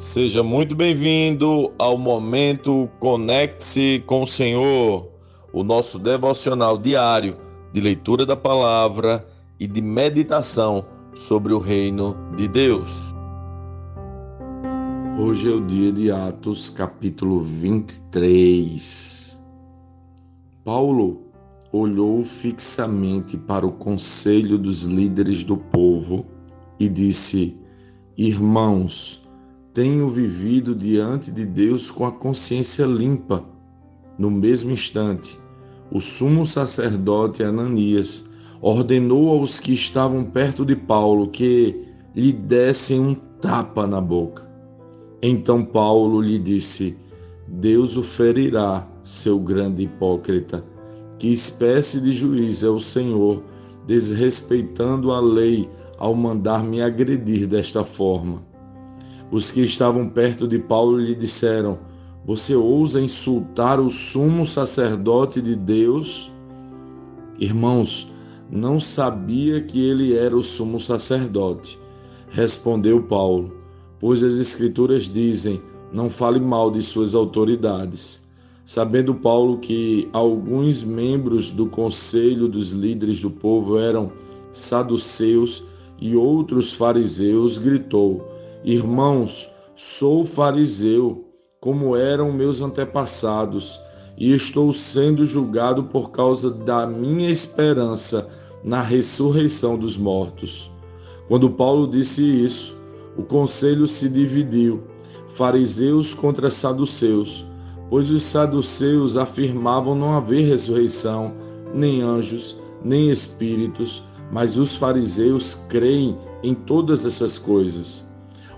Seja muito bem-vindo ao Momento Conecte-se com o Senhor, o nosso devocional diário de leitura da palavra e de meditação sobre o reino de Deus. Hoje é o dia de Atos, capítulo 23. Paulo olhou fixamente para o conselho dos líderes do povo e disse: Irmãos, tenho vivido diante de Deus com a consciência limpa. No mesmo instante, o sumo sacerdote Ananias ordenou aos que estavam perto de Paulo que lhe dessem um tapa na boca. Então Paulo lhe disse: Deus o ferirá, seu grande hipócrita. Que espécie de juiz é o Senhor, desrespeitando a lei ao mandar me agredir desta forma? Os que estavam perto de Paulo lhe disseram: Você ousa insultar o sumo sacerdote de Deus? Irmãos, não sabia que ele era o sumo sacerdote. Respondeu Paulo: Pois as Escrituras dizem: Não fale mal de suas autoridades. Sabendo Paulo que alguns membros do conselho dos líderes do povo eram saduceus e outros fariseus, gritou: Irmãos, sou fariseu, como eram meus antepassados, e estou sendo julgado por causa da minha esperança na ressurreição dos mortos. Quando Paulo disse isso, o conselho se dividiu, fariseus contra saduceus, pois os saduceus afirmavam não haver ressurreição, nem anjos, nem espíritos, mas os fariseus creem em todas essas coisas.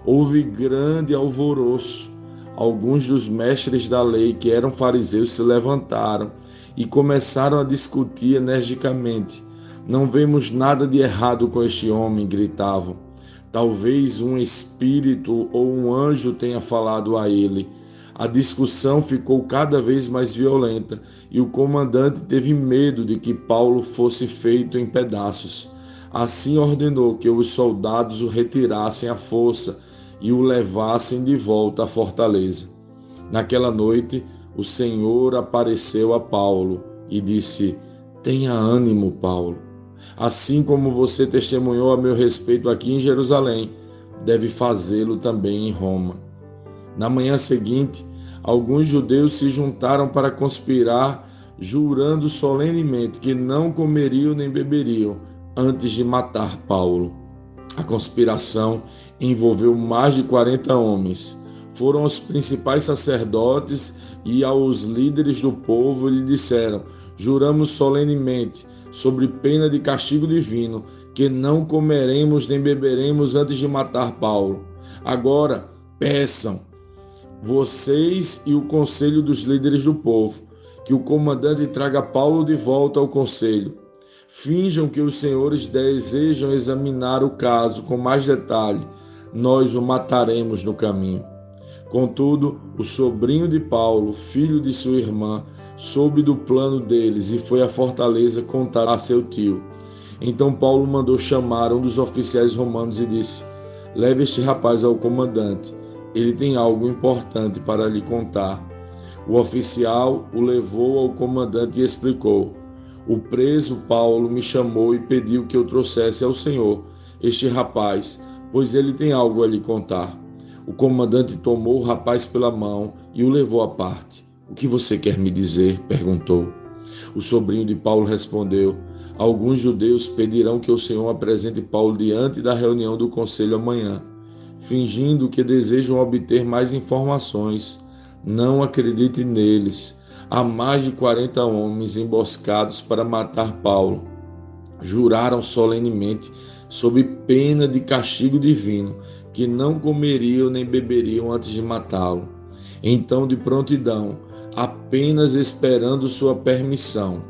Houve grande alvoroço. Alguns dos mestres da lei, que eram fariseus, se levantaram e começaram a discutir energicamente. Não vemos nada de errado com este homem, gritavam. Talvez um espírito ou um anjo tenha falado a ele. A discussão ficou cada vez mais violenta e o comandante teve medo de que Paulo fosse feito em pedaços. Assim ordenou que os soldados o retirassem à força e o levassem de volta à fortaleza. Naquela noite, o Senhor apareceu a Paulo e disse: Tenha ânimo, Paulo. Assim como você testemunhou a meu respeito aqui em Jerusalém, deve fazê-lo também em Roma. Na manhã seguinte, alguns judeus se juntaram para conspirar, jurando solenemente que não comeriam nem beberiam antes de matar Paulo. A conspiração envolveu mais de 40 homens. Foram aos principais sacerdotes e aos líderes do povo e lhe disseram: Juramos solenemente, sobre pena de castigo divino, que não comeremos nem beberemos antes de matar Paulo. Agora, peçam, vocês e o conselho dos líderes do povo, que o comandante traga Paulo de volta ao conselho. Finjam que os senhores desejam examinar o caso com mais detalhe. Nós o mataremos no caminho. Contudo, o sobrinho de Paulo, filho de sua irmã, soube do plano deles e foi à fortaleza contar a seu tio. Então Paulo mandou chamar um dos oficiais romanos e disse: Leve este rapaz ao comandante. Ele tem algo importante para lhe contar. O oficial o levou ao comandante e explicou: O preso Paulo me chamou e pediu que eu trouxesse ao senhor este rapaz, pois ele tem algo a lhe contar. O comandante tomou o rapaz pela mão e o levou à parte. O que você quer me dizer? Perguntou. O sobrinho de Paulo respondeu: Alguns judeus pedirão que o senhor apresente Paulo diante da reunião do conselho amanhã, fingindo que desejam obter mais informações. Não acredite neles. Há mais de 40 homens emboscados para matar Paulo. Juraram solenemente, sob pena de castigo divino, que não comeriam nem beberiam antes de matá-lo. Então, de prontidão, apenas esperando sua permissão,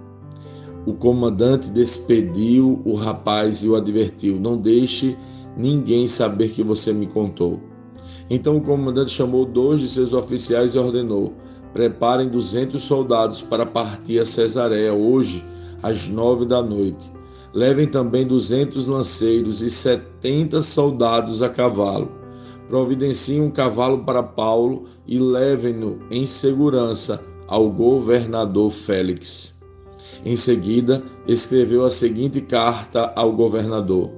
o comandante despediu o rapaz e o advertiu: Não deixe ninguém saber que você me contou. Então o comandante chamou 2 de seus oficiais e ordenou: Preparem 200 soldados para partir a Cesareia hoje, às 9 da noite. Levem também 200 lanceiros e 70 soldados a cavalo. providenciem um cavalo para Paulo e levem-no em segurança ao governador Félix. Em seguida, escreveu a seguinte carta ao governador: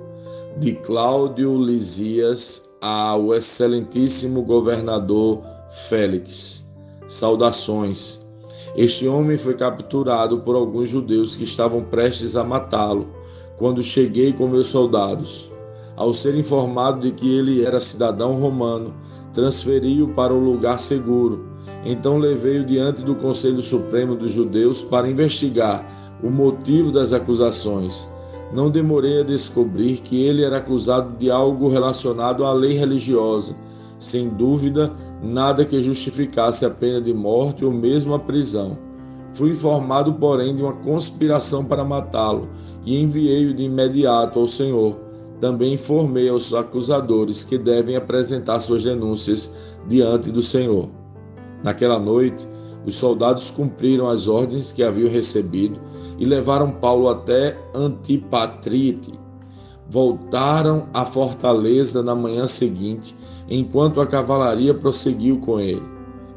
de Cláudio Lisias ao excelentíssimo governador Félix. Saudações. Este homem foi capturado por alguns judeus que estavam prestes a matá-lo, quando cheguei com meus soldados. Ao ser informado de que ele era cidadão romano, transferi-o para um lugar seguro. Então levei-o diante do Conselho Supremo dos Judeus para investigar o motivo das acusações. Não demorei a descobrir que ele era acusado de algo relacionado à lei religiosa. Sem dúvida, nada que justificasse a pena de morte ou mesmo a prisão. Fui informado, porém, de uma conspiração para matá-lo e enviei-o de imediato ao Senhor. Também informei aos acusadores que devem apresentar suas denúncias diante do Senhor. Naquela noite, os soldados cumpriram as ordens que haviam recebido e levaram Paulo até Antipatrite. Voltaram à fortaleza na manhã seguinte, enquanto a cavalaria prosseguiu com ele.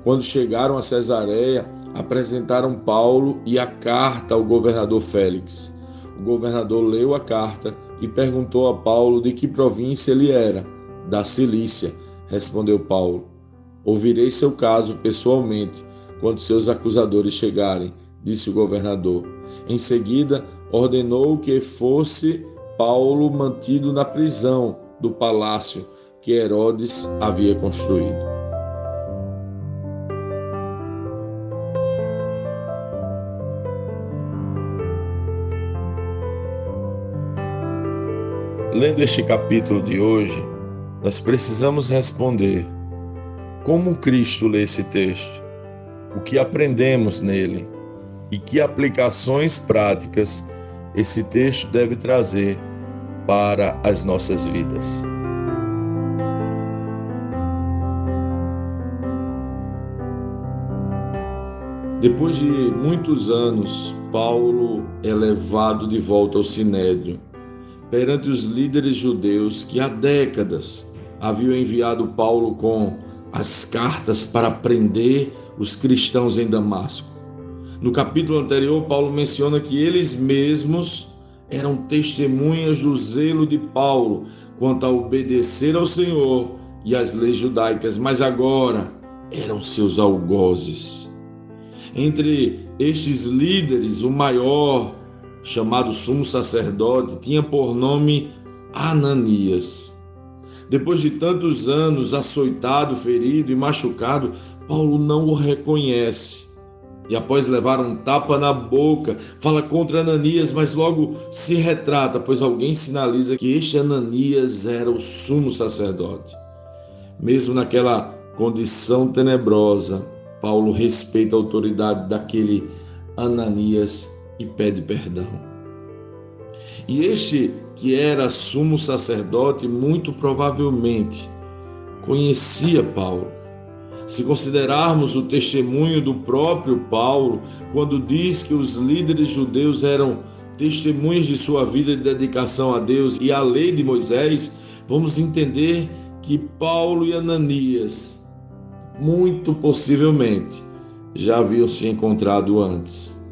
Quando chegaram a Cesareia, apresentaram Paulo e a carta ao governador Félix. O governador leu a carta e perguntou a Paulo de que província ele era. Da Cilícia, respondeu Paulo. Ouvirei seu caso pessoalmente quando seus acusadores chegarem, disse o governador. Em seguida, ordenou que fosse Paulo mantido na prisão do palácio que Herodes havia construído. Lendo este capítulo de hoje, nós precisamos responder: como Cristo lê esse texto? O que aprendemos nele? E que aplicações práticas esse texto deve trazer para as nossas vidas? Depois de muitos anos, Paulo é levado de volta ao Sinédrio, perante os líderes judeus que há décadas haviam enviado Paulo com as cartas para prender os cristãos em Damasco. No capítulo anterior, Paulo menciona que eles mesmos eram testemunhas do zelo de Paulo quanto a obedecer ao Senhor e às leis judaicas, mas agora eram seus algozes. Entre estes líderes, o maior, chamado sumo sacerdote, tinha por nome Ananias. Depois de tantos anos açoitado, ferido e machucado, Paulo não o reconhece. E após levar um tapa na boca, fala contra Ananias, mas logo se retrata, pois alguém sinaliza que este Ananias era o sumo sacerdote. Mesmo naquela condição tenebrosa, Paulo respeita a autoridade daquele Ananias e pede perdão. E este que era sumo sacerdote, muito provavelmente conhecia Paulo. Se considerarmos o testemunho do próprio Paulo, quando diz que os líderes judeus eram testemunhas de sua vida de dedicação a Deus e à lei de Moisés, vamos entender que Paulo e Ananias, muito possivelmente, já haviam se encontrado antes.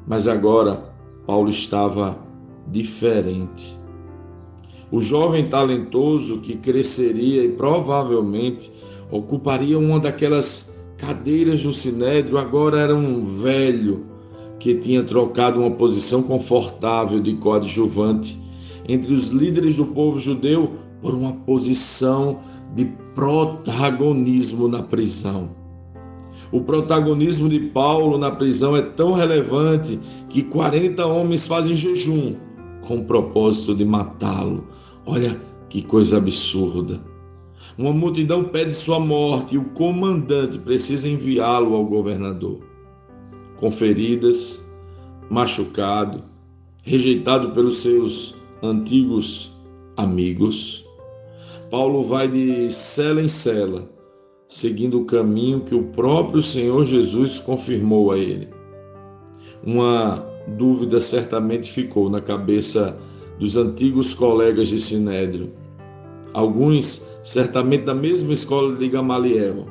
Mas agora, Paulo estava diferente. O jovem talentoso que cresceria e provavelmente ocuparia uma daquelas cadeiras do Sinédrio, agora era um velho que tinha trocado uma posição confortável de coadjuvante entre os líderes do povo judeu por uma posição de protagonismo na prisão. O protagonismo de Paulo na prisão é tão relevante que 40 homens fazem jejum com o propósito de matá-lo. Olha que coisa absurda. Uma multidão pede sua morte e o comandante precisa enviá-lo ao governador. Com feridas, machucado, rejeitado pelos seus antigos amigos, Paulo vai de cela em cela, seguindo o caminho que o próprio Senhor Jesus confirmou a ele. Uma dúvida certamente ficou na cabeça dos antigos colegas de Sinédrio. alguns certamente da mesma escola de Gamaliel.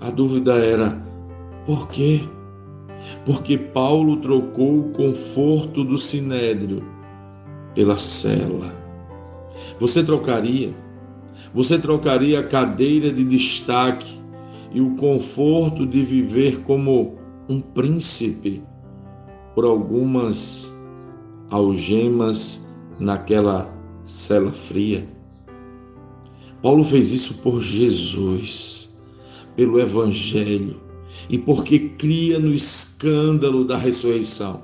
A dúvida era: por quê? Porque Paulo trocou o conforto do sinédrio pela cela. Você trocaria? Você trocaria a cadeira de destaque e o conforto de viver como um príncipe por algumas algemas naquela cela fria? Paulo fez isso por Jesus, pelo Evangelho e porque cria no escândalo da ressurreição.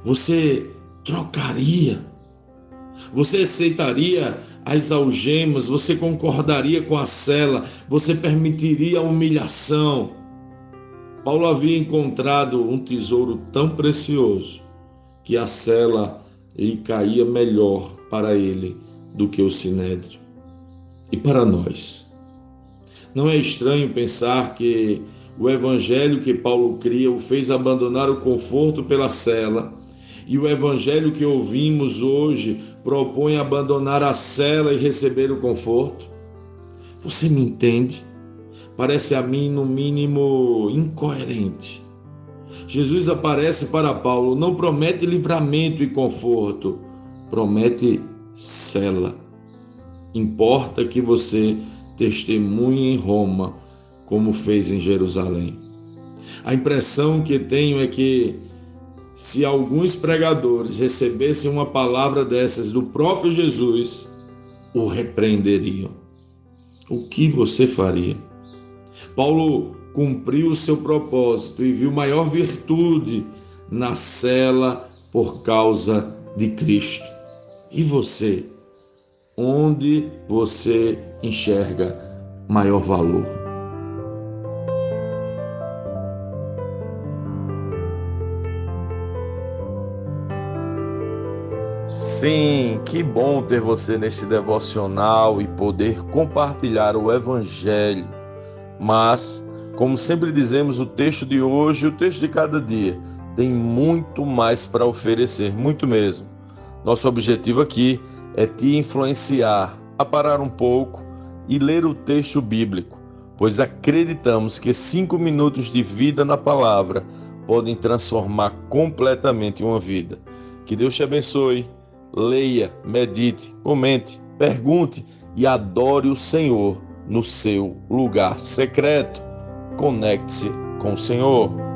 Você trocaria? Você aceitaria as algemas? Você concordaria com a cela? Você permitiria a humilhação? Paulo havia encontrado um tesouro tão precioso que a cela lhe caía melhor para ele do que o sinédrio. E para nós? Não é estranho pensar que o evangelho que Paulo cria o fez abandonar o conforto pela cela, e o evangelho que ouvimos hoje propõe abandonar a cela e receber o conforto? Você me entende? Parece a mim, no mínimo, incoerente. Jesus aparece para Paulo, não promete livramento e conforto, promete cela. Importa que você testemunhe em Roma, como fez em Jerusalém. A impressão que tenho é que, se alguns pregadores recebessem uma palavra dessas do próprio Jesus, o repreenderiam. O que você faria? Paulo cumpriu o seu propósito e viu maior virtude na cela por causa de Cristo. E você? Onde você enxerga maior valor? Sim, que bom ter você neste devocional e poder compartilhar o Evangelho. Mas, como sempre dizemos, o texto de hoje, o texto de cada dia, tem muito mais para oferecer, muito mesmo. Nosso objetivo aqui é te influenciar a parar um pouco e ler o texto bíblico, pois acreditamos que 5 minutos de vida na palavra podem transformar completamente uma vida. Que Deus te abençoe. Leia, medite, comente, pergunte e adore o Senhor no seu lugar secreto. Conecte-se com o Senhor.